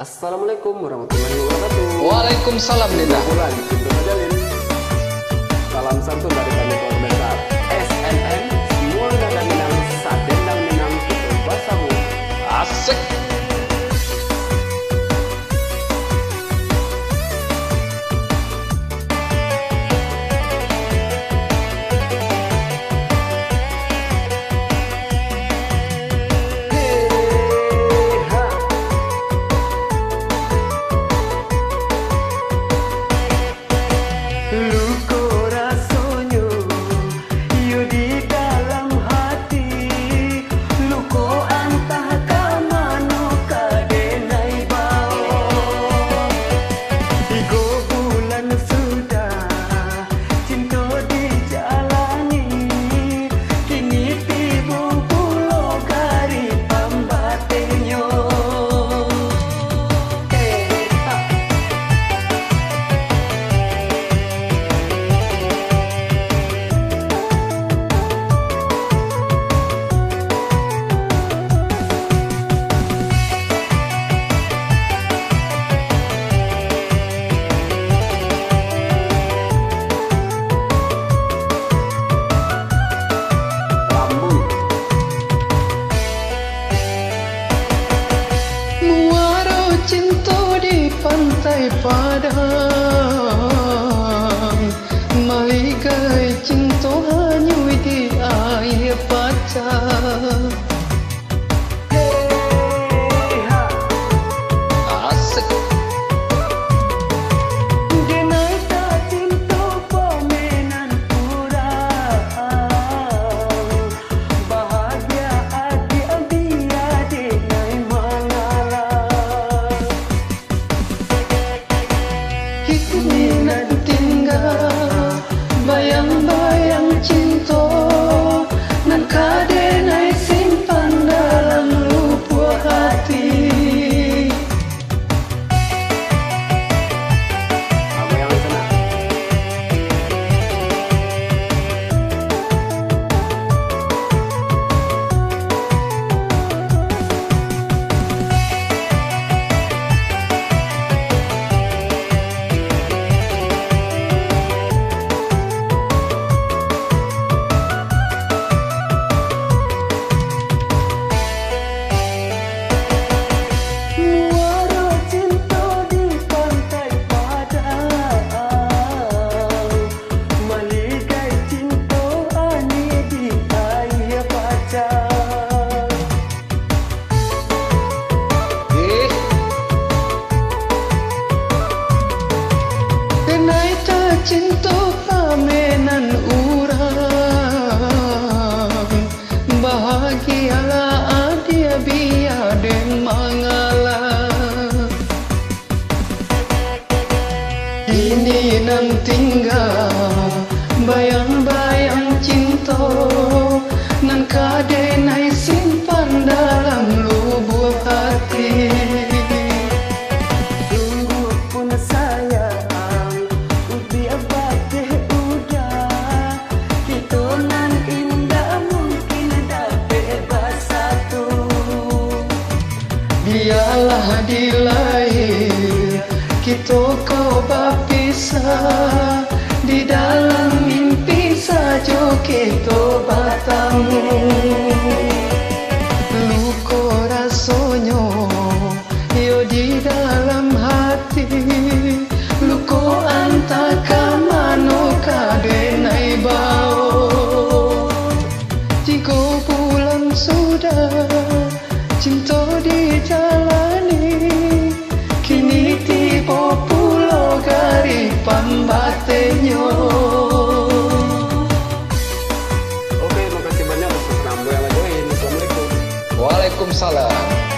Assalamualaikum warahmatullahi wabarakatuh. Waalaikumsalam Nina. Bulan Cinta Majalin. Salam santun dari kami keluarga besar SNN Simul Nada Minang Sadendang Minang Kutu Basamu. Asik. Pantai Padang, maligai cinta hanyui di air pacar. Asik. Denai tak cinta pemenan kurang, bahagia adik-adik denai mengalah. Kini nak tinggal bayang-bayang cinta, nan kadenai simpan dalam lubuk hati. Apa yang kena? Cinta pamenan urang, bahagialah adia biar den mengalah. Ini nan tinggal bayang-bayang cinta, nan kadenai simpan dalam lubuk hati. Biarlah di lahir kita kau berpisah, di dalam mimpi saja kita bertemu. Luka rasanya yo di dalam hati, luka antah ke mana kadenai bau. 3 bulan sudah cinta dijalani, kini tiba pula garipan batinnya. Oke, makasih banyak atas penampilan yang join. Assalamualaikum. Waalaikumsalam.